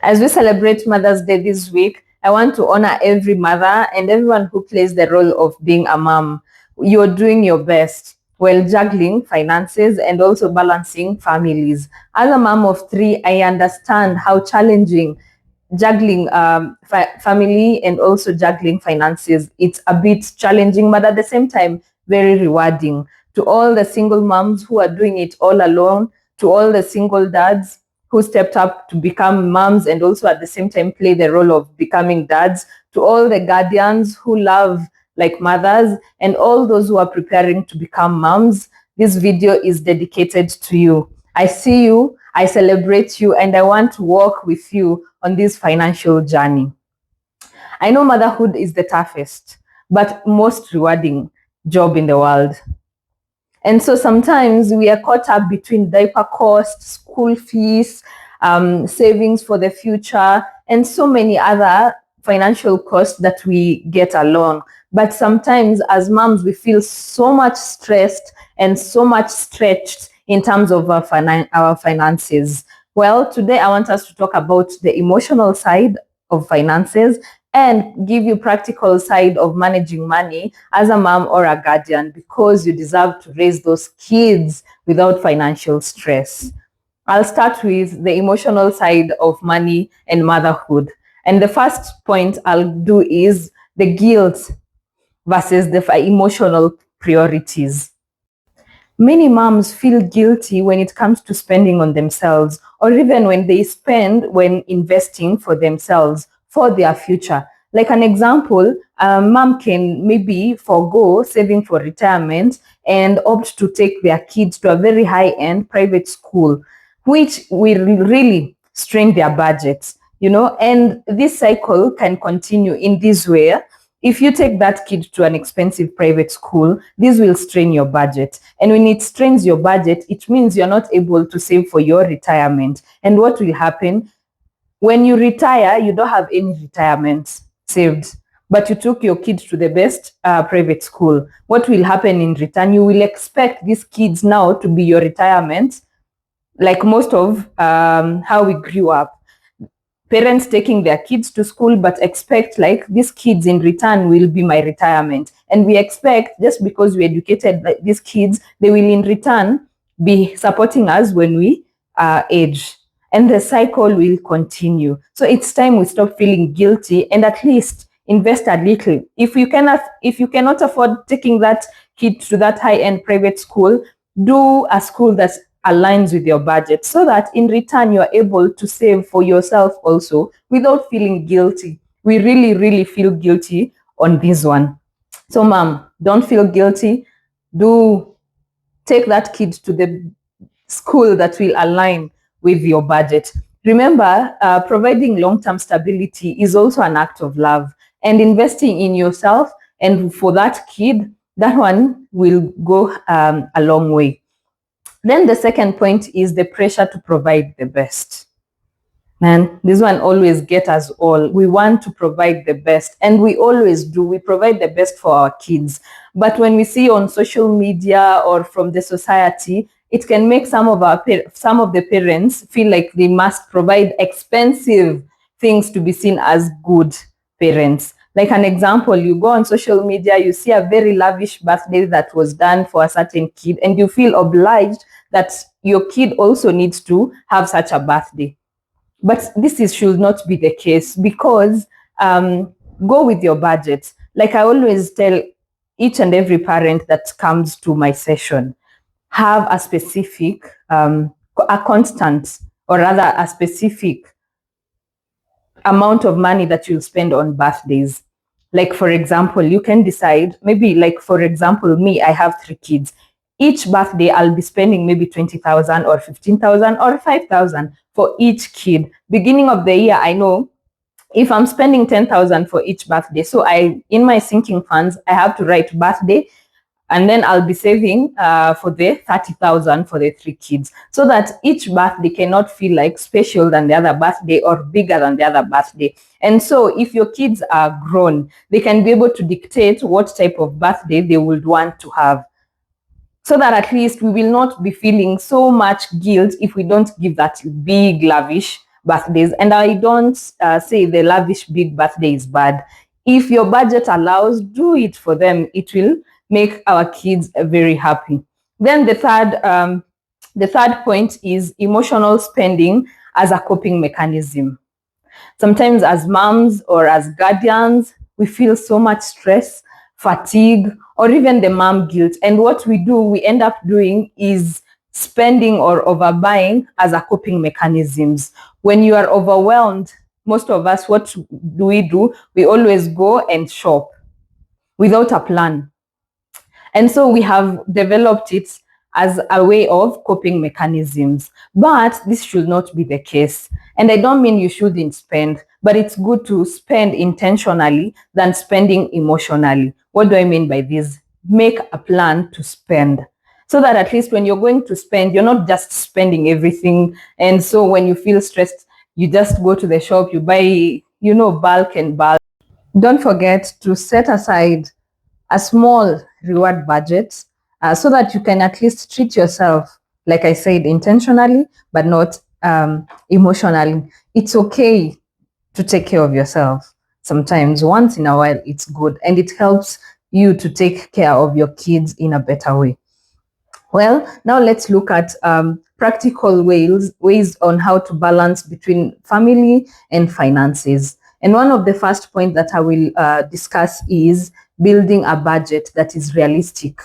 As we celebrate Mother's Day this week, I want to honor every mother and everyone who plays the role of being a mom. You're doing your best while juggling finances and also balancing families. As a mom of three, I understand how challenging juggling family and also juggling finances. It's a bit challenging, but at the same time, very rewarding. To all the single moms who are doing it all alone, to all the single dads who stepped up to become moms and also at the same time play the role of becoming dads, to all the guardians who love like mothers, and all those who are preparing to become moms, this video is dedicated to you. I see you, I celebrate you, and I want to walk with you on this financial journey. I know motherhood is the toughest, but most rewarding job in the world. And so sometimes we are caught up between diaper costs, school fees, savings for the future, and so many other financial costs that we get along. But sometimes as moms, we feel so much stressed and so much stretched in terms of our finances. Well, today I want us to talk about the emotional side of finances and give you practical side of managing money as a mom or a guardian, because you deserve to raise those kids without financial stress. I'll start with the emotional side of money and motherhood. And the first point I'll do is the guilt versus the emotional priorities. Many moms feel guilty when it comes to spending on themselves, or even when they spend when investing for themselves, for their future. Like an example, a mom can maybe forego saving for retirement and opt to take their kids to a very high-end private school, which will really strain their budgets, and this cycle can continue in this way. If you take that kid to an expensive private school, this will strain your budget. And when it strains your budget, it means you're not able to save for your retirement. And what will happen? When you retire, you don't have any retirement saved, but you took your kid to the best private school. What will happen in return? You will expect these kids now to be your retirement, like most of how we grew up. Parents taking their kids to school, but expect like these kids in return will be my retirement. And we expect just because we educated like these kids, they will in return be supporting us when we age. And the cycle will continue. So it's time we stop feeling guilty and at least invest a little. If you cannot afford taking that kid to that high-end private school, do a school that aligns with your budget, so that in return you are able to save for yourself also without feeling guilty. We really, really feel guilty on this one. So mom, don't feel guilty. Do take that kid to the school that will align with your budget. Remember, providing long-term stability is also an act of love, and investing in yourself and for that kid, that one will go a long way. Then the second point is the pressure to provide the best. Man, this one always gets us all. We want to provide the best, and we always do. We provide the best for our kids. But when we see on social media or from the society, it can make some of the parents feel like they must provide expensive things to be seen as good parents. Like an example, you go on social media, you see a very lavish birthday that was done for a certain kid, and you feel obliged that your kid also needs to have such a birthday. But should not be the case, because go with your budget. Like I always tell each and every parent that comes to my session, have a specific, a constant, or rather a specific amount of money that you'll spend on birthdays. Like, for example, you can decide, maybe like, for example, me, I have 3 kids. Each birthday, I'll be spending maybe 20,000 or 15,000 or 5,000 for each kid. Beginning of the year, I know if I'm spending 10,000 for each birthday, so in my sinking funds, I have to write birthday, and then I'll be saving for the 30,000 for the 3 kids, so that each birthday cannot feel like special than the other birthday or bigger than the other birthday. And so if your kids are grown, they can be able to dictate what type of birthday they would want to have, so that at least we will not be feeling so much guilt if we don't give that big lavish birthdays. And I don't say the lavish big birthday is bad. If your budget allows, do it for them. It will make our kids very happy. Then the third point is emotional spending as a coping mechanism. Sometimes, as moms or as guardians, we feel so much stress, fatigue, or even the mom guilt. And what we end up doing is spending or overbuying as a coping mechanisms. When you are overwhelmed, most of us, what do? We always go and shop without a plan. And so we have developed it as a way of coping mechanisms. But this should not be the case. And I don't mean you shouldn't spend, but it's good to spend intentionally than spending emotionally. What do I mean by this? Make a plan to spend, so that at least when you're going to spend, you're not just spending everything. And so when you feel stressed, you just go to the shop, you buy, bulk and bulk. Don't forget to set aside a small reward budget, so that you can at least treat yourself, like I said, intentionally, but not emotionally. It's okay to take care of yourself. Sometimes, once in a while, it's good, and it helps you to take care of your kids in a better way. Well, now let's look at practical ways on how to balance between family and finances. And one of the first points that I will discuss is building a budget that is realistic.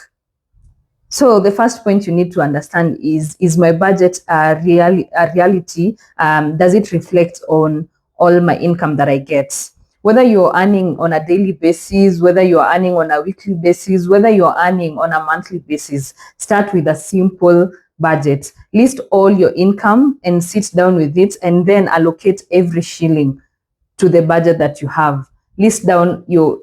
So the first point you need to understand is my budget a reality? Does it reflect on all my income that I get? Whether you're earning on a daily basis, whether you're earning on a weekly basis, whether you're earning on a monthly basis, start with a simple budget. List all your income and sit down with it, and then allocate every shilling to the budget that you have. List down your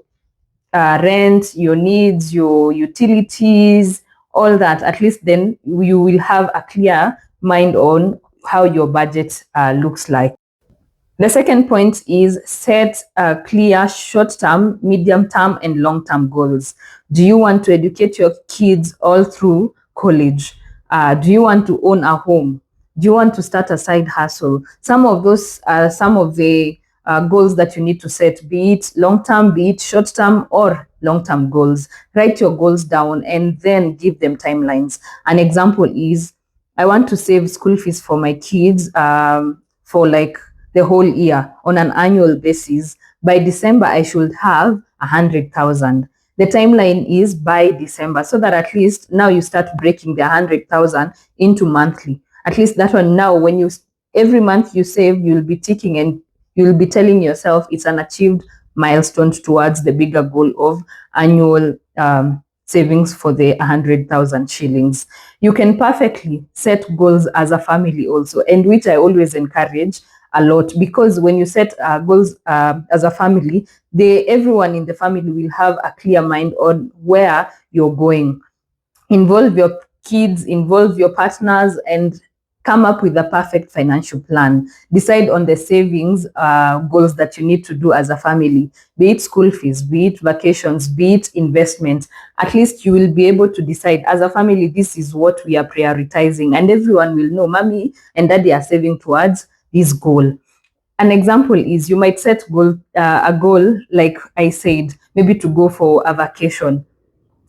rent, your needs, your utilities, all that. At least then you will have a clear mind on how your budget looks like. The second point is set clear short-term, medium-term, and long-term goals. Do you want to educate your kids all through college? Do you want to own a home? Do you want to start a side hustle? Some of those are some of the goals that you need to set, be it long-term, be it short-term, or long-term goals. Write your goals down and then give them timelines. An example is, I want to save school fees for my kids for like the whole year on an annual basis. By December, I should have 100,000. The timeline is by December, so that at least now you start breaking the 100,000 into monthly. At least that one now, when you every month you save, you'll be ticking and you'll be telling yourself it's an achieved milestone towards the bigger goal of annual savings for the 100,000 shillings. You can perfectly set goals as a family also, and which I always encourage a lot, because when you set goals as a family, everyone in the family will have a clear mind on where you're going. Involve your kids, involve your partners, and come up with a perfect financial plan. Decide on the savings goals that you need to do as a family, be it school fees, be it vacations, be it investment. At least you will be able to decide as a family, this is what we are prioritizing, and everyone will know mommy and daddy are saving towards this goal. An example is, you might set a goal, like I said, maybe to go for a vacation,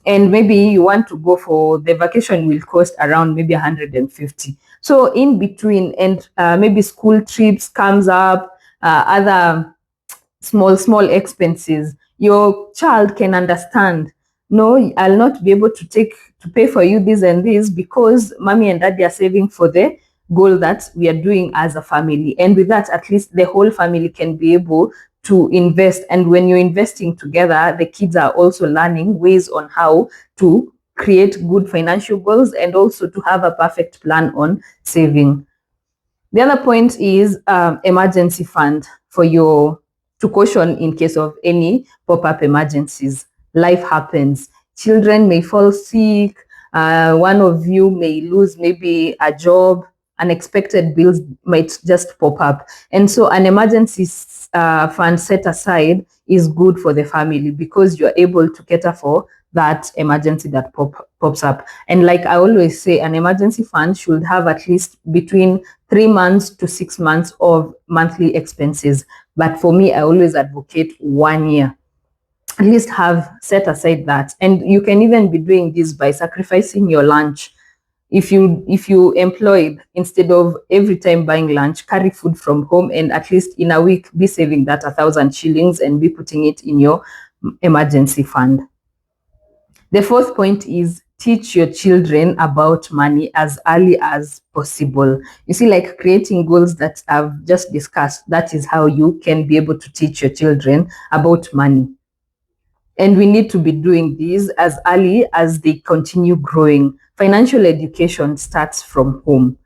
and maybe you want to go for the vacation will cost around maybe 150. So in between, and maybe school trips comes up, other small expenses, your child can understand, no, I'll not be able to pay for you this and this, because mommy and daddy are saving for the goal that we are doing as a family. And with that, at least the whole family can be able to invest. And when you're investing together, the kids are also learning ways on how to create good financial goals, and also to have a perfect plan on saving. The other point is emergency fund to caution in case of any pop-up emergencies. Life happens. Children may fall sick. One of you may lose maybe a job. Unexpected bills might just pop up. And so an emergency fund set aside is good for the family, because you're able to cater for that emergency that pops up. And like I always say, an emergency fund should have at least between 3 months to 6 months of monthly expenses. But for me, I always advocate 1 year. At least have set aside that. And you can even be doing this by sacrificing your lunch. If you employed, instead of every time buying lunch, carry food from home, and at least in a week be saving that 1,000 shillings and be putting it in your emergency fund. The fourth point is teach your children about money as early as possible. You see, like creating goals that I've just discussed, that is how you can be able to teach your children about money. And we need to be doing this as early as they continue growing. Financial education starts from home.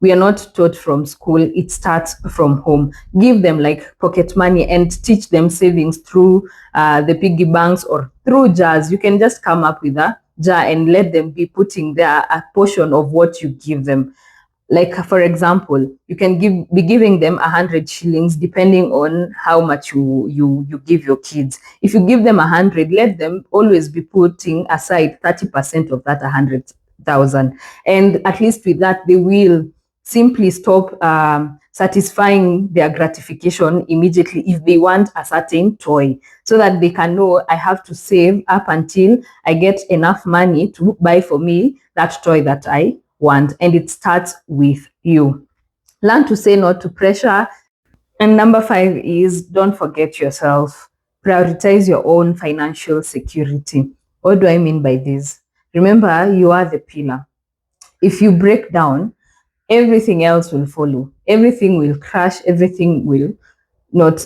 We are not taught from school, it starts from home. Give them like pocket money and teach them savings through the piggy banks or through jars. You can just come up with a jar and let them be putting there a portion of what you give them. Like for example, you can be giving them 100 shillings depending on how much you give your kids. If you give them 100, let them always be putting aside 30% of that 100,000, and at least with that they will simply stop satisfying their gratification immediately if they want a certain toy, so that they can know I have to save up until I get enough money to buy for me that toy that I want. And it starts with you. Learn to say no to pressure. And number 5 is don't forget yourself. Prioritize your own financial security. What do I mean by this? Remember, you are the pillar. If you break down, everything else will follow. Everything will crash. Everything will not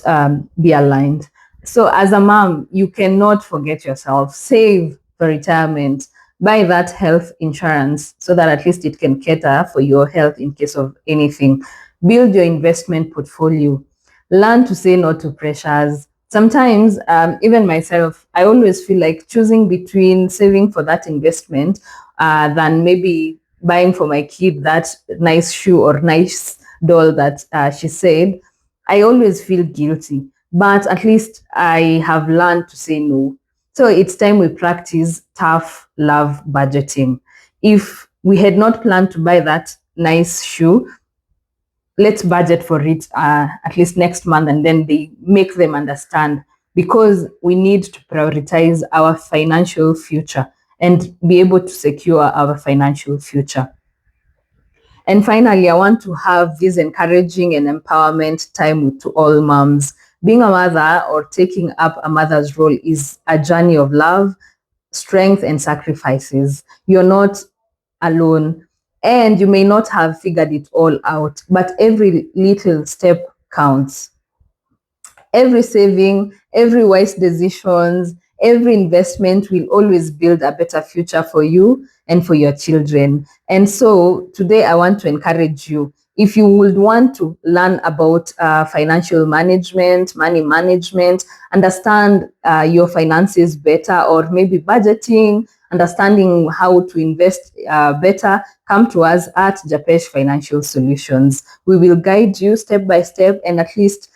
be aligned. So as a mom, you cannot forget yourself. Save for retirement. Buy that health insurance so that at least it can cater for your health in case of anything. Build your investment portfolio. Learn to say no to pressures. Sometimes, even myself, I always feel like choosing between saving for that investment than maybe buying for my kid that nice shoe or nice doll that she said. I always feel guilty, but at least I have learned to say no. So it's time we practice tough love budgeting. If we had not planned to buy that nice shoe, let's budget for it at least next month, and then they make them understand, because we need to prioritize our financial future and be able to secure our financial future. And finally, I want to have this encouraging and empowerment time to all moms. Being a mother or taking up a mother's role is a journey of love, strength, and sacrifices. You're not alone, and you may not have figured it all out, but every little step counts. Every saving, every wise decisions, every investment will always build a better future for you and for your children. And so today I want to encourage you. If you would want to learn about financial management, money management, understand your finances better, or maybe budgeting, understanding how to invest better, come to us at Japesh Financial Solutions. We will guide you step by step and at least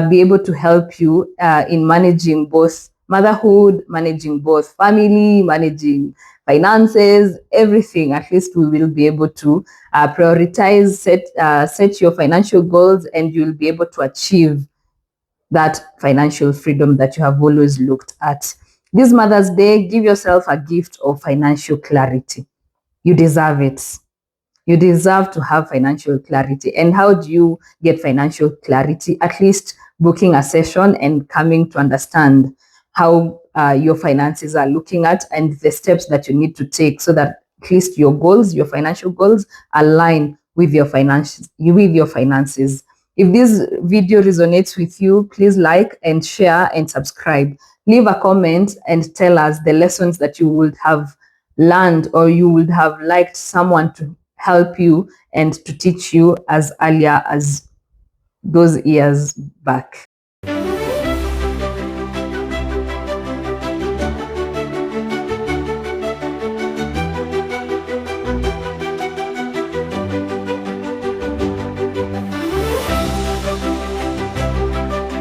be able to help you in managing both motherhood, managing both family, managing finances, everything. At least we will be able to prioritize, set your financial goals, and you'll be able to achieve that financial freedom that you have always looked at. This Mother's Day, give yourself a gift of financial clarity. You deserve it. You deserve to have financial clarity. And how do you get financial clarity? At least booking a session and coming to understand how your finances are looking at and the steps that you need to take, so that at least your goals, your financial goals, align with your finances. If this video resonates with you, please like and share and subscribe. Leave a comment and tell us the lessons that you would have learned, or you would have liked someone to help you and to teach you as earlier as those years back.